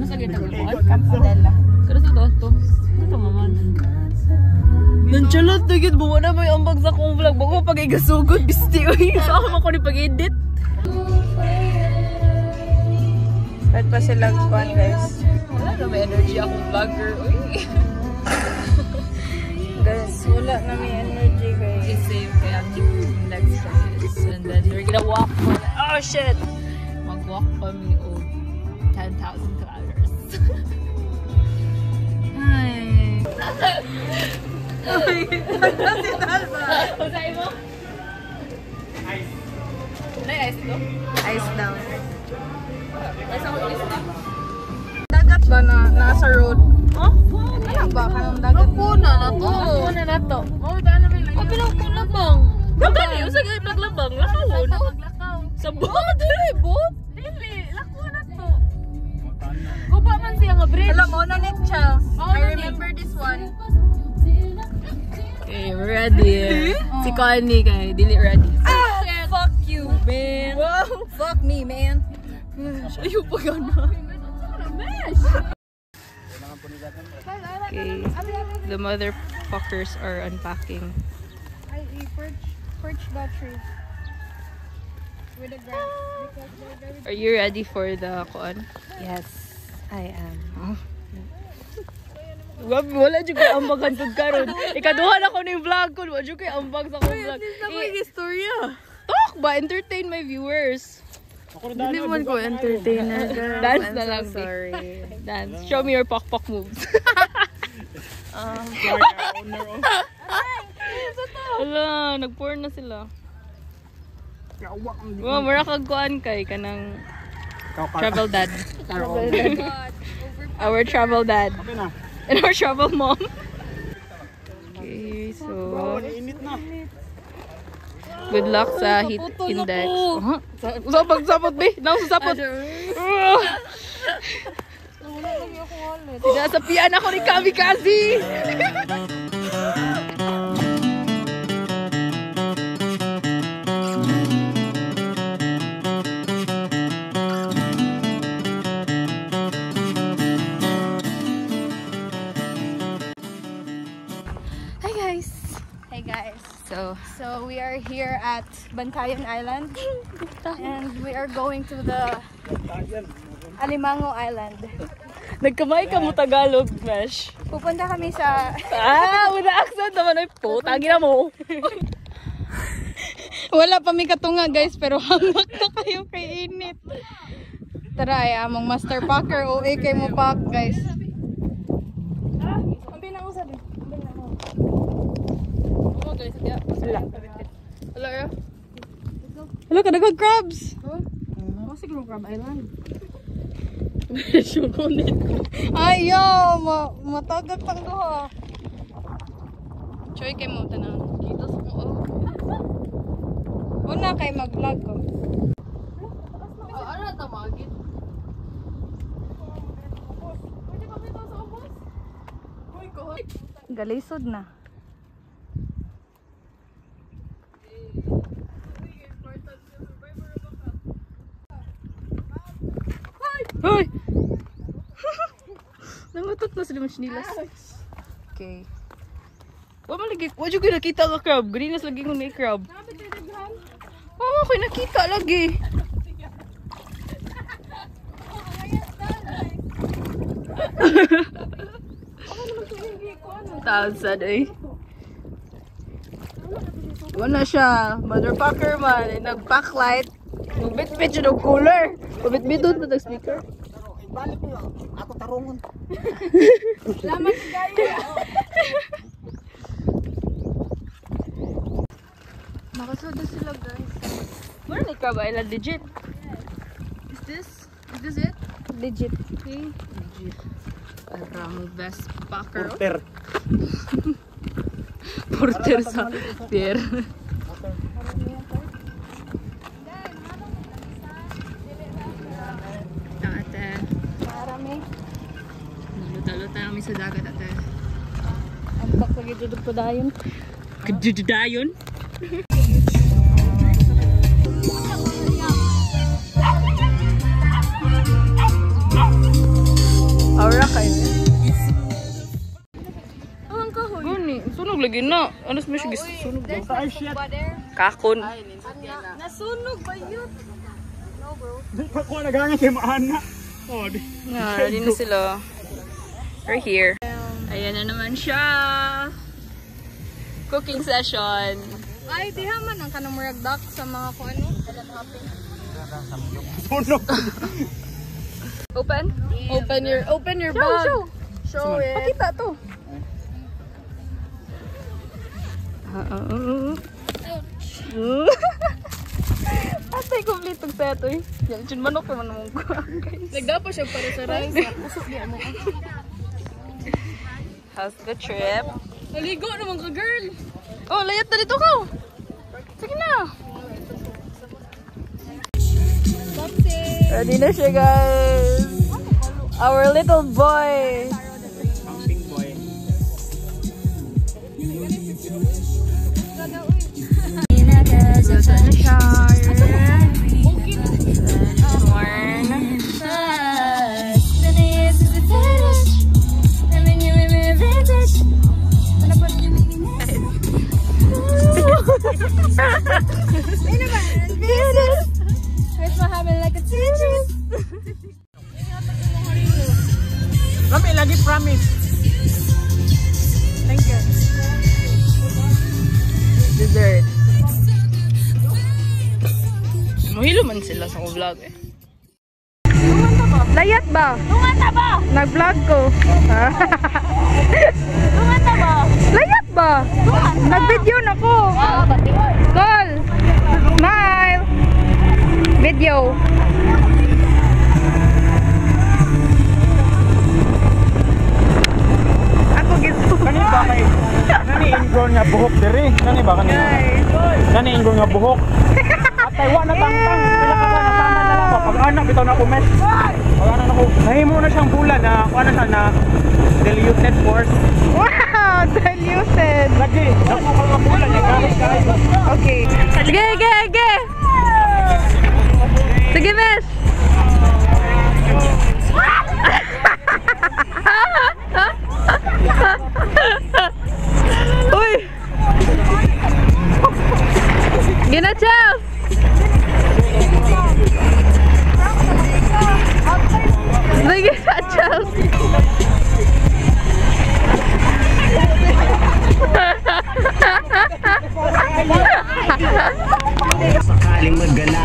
Mas lagi taguan? Campanella. Pero sa to. Ito maman. Nanchalot na yun. Buwa na may ambag sa akong vlog. Bago pag igasugod, bisti. Uy, saan ako ni pag-edit? Ba't pa sila kuhan, guys? Wala na may energy akong vlogger. Uy. Guys, wala na may energy, guys. It's safe. Kaya keep next guys. And then we're gonna walk for oh shit! Mag-walk kami of 10,000 kilometers. Hi! Si Dalva! Usay mo? Ice. Ano yung ice ito? Ice down. Ice ako ice na? Dagat ba na nasa road? Huh? Ano ba? Kanang dagat? Kuna na to. Kuna na to. Oh, daan na may lang. Oh, pilang kuna bang? Dali, usay kayo naglabang. Lakawon. Sa bot? Dili, bot? Dili, lako na to. Guba man siya nga bridge. Alam mo na net siya. I remember this one. Okay, we're ready. Si Connie kay dili ready. Ah! Fuck you, man. Wow, fuck me, man. Ayaw pa gana. Okay, the motherfuckers are unpacking. Perch battery. With a grab. Are you ready for the kuan? Yes, I am. Wala dyan kayo ambag hantod karon. Ikaduhan ako na yung vlog ko. Wala dyan kayo ambag sa akong vlog. Istorya. Talk ba? Entertain my viewers. Hindi mo ko entertainer. Dance na lang. Sorry. Dance. Show me your pok-pok moves. Wala, nag-porn na sila. Wow, mara kagkuan kay kanang travel dad. Our travel dad. And our travel mom. Okay, so good luck sa heat index. Sapot be. Nang sapot. Sinasapian ako ni Kamikaze. Hey guys. So we are here at Bantayan Island and we are going to the Alimango Island. Nagkamay ka mo Tagalog, Mesh. Pupunta kami sa Wala accent naman ay po. Tagi na mo. wala pa may katunga guys pero hamak na kayo kay init. Tara ay among master packer o kay mo pack guys. Hello, kadagang crabs. Siguro Crab Island. Ayaw, matagak tang duha. Choy kay mo tanan. Dito sa ko. Una kay mag-vlog ko. Ano na tamagin? Galisod na. Hoy! Nangutot na sila mga sinilas. Okay. Wala ko nakita ka crab. Grinas lagi kung may crab. Mama ko nakita lagi. Thousand eh. Wala siya. Motherfucker man. Nag-backlight. Magbit-bit siya ng cooler. Magbit-bit doon na nag-speaker. Balik mo ako tarungon. Salamat guys. Nakasoda sila guys. Wala ni Crab Island legit. Is this it? Legit. Okay. Legit. Parang best packer. Porter. Porter sa pier. Ate. Marami. Luta-luta kami sa dagat ate. Ang lagi dudog pa dayon. Kadududayon? Sunog lagi na. Ano sa siya sunog? Ay, shit. Kakon. Nasunog ba yun? No, bro. Di pa ko nagangan kay Maana. Oh, di. Ready na sila. We're here. Ayan na naman siya. Cooking session. Ay, di man ang kanang muragdak sa mga kung ano. Sunog. Open? Open your bag. Show it. Pakita to. Atay kompleto sa ito eh. Yan, dyan manok naman naman ko. Nagdapo siya para sa rice. Usok niya mo. How's the trip? Naligo naman ka, girl. Oh, layat na dito ka. Sige na. Ready na siya, guys. Our little boy. Camping boy. Kami lagi promise. Thank you. Dessert. Mahilo man sila sa vlog eh. Layat ba? Tunganta ba? Nag-vlog ko. Tunganta ba? Layat ba? Nag-video na ko. Call. Smile. Video. Ako gito. Kani ba kay nani ingon nga buhok diri? Nani ba kani? Nani ingon nga buhok? Atay wa na tangtang. Pila ka ba nasama na lang ba? Pag anak bitaw na comment. Pag anak nako, nahimo na siyang bulan na kuan na siya na diluted force. Wow, diluted. Lagi, dako ka nga bulan ya guys. Okay. Sige, sige, sige. Sige, Mesh. Uy. Ginachaw. Sige, ginachaw.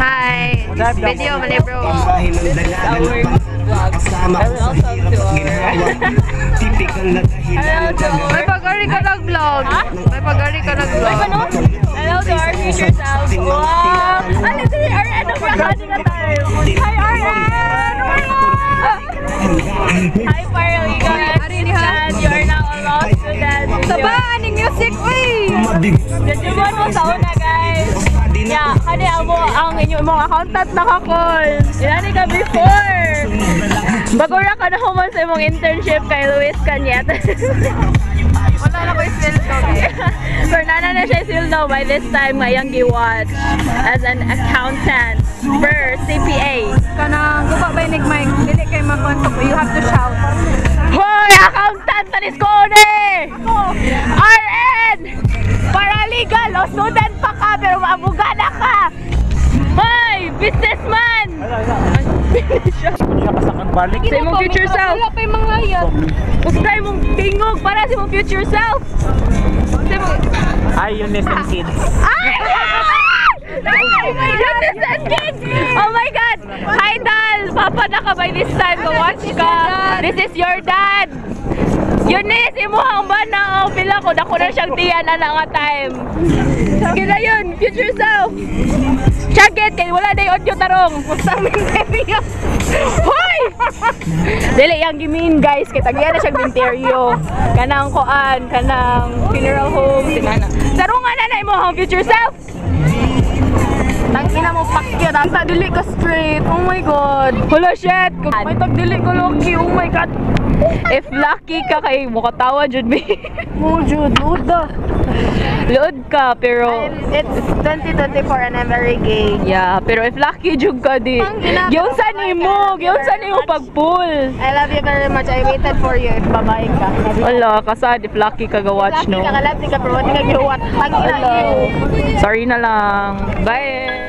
Hi. Video mali bro. May pag-ari ka nag-vlog. May pag-ari ka nag-vlog. Hello to our future selves. Wow! Ano si RN? Ano ba ka tayo? Hi RN! Hi Paraliga. And you are now a law student. Sabaan ng music, uy! Medyo mo no sa una guys. Yeah, kani amo ang inyong mga accountant naka-call. Inani ka before. Bago ra ka na human sa imong internship kay Luis Cañet. Wala na ko isildo kay. So nana na siya sildo by this time ngayang giwatch as an accountant per CPA. Kanang guba ba inig mic? Dili kay makontok. You have to shout. Hoy! Accountant na Niscone! RN! Paralegal! O student pa ka pero maabuga na ka! Hoy! Businessman! Siya kasakang balik. Sa imong future self! Wala pa yung mga yan. Huwag sa imong tingog para sa imong future self! Sa imong... Ay, Eunice and kids. Ay! Eunice and kids! Oh my God! Hi Dal! Papa na ka by this time. Go-watch ka. This is your dad! Eunice! Imuhang ba na? Oh, pila ko. Dako na siyang tiyan na nga time. Sige na yun! Future self! Chagit! Kaya wala na yung audio tarong. Pusaming area. Hoy! Dili yung gimin guys. Kaya tagyan na siyang binteryo. Kanang koan. Kanang funeral home. Sinana. Tarungan na na imuhang future self! Ina mo pakya. Sa dili ka straight. Oh my god. Hala, shit! May tagdili ko lucky. Oh my god. If lucky ka kay mukatawa jud mi. Mo jud luda. Load ka pero It's 2024 and I'm very gay. yeah, pero if lucky jud ka di. Yung sa nimo pag-pull. I love you very much. I waited for you if babae ka. Wala, kasad if lucky ka ga-watch no. Lucky ka, kalapti ka, pero hindi ka giwat. Pag-ina you. Sorry na lang. Bye!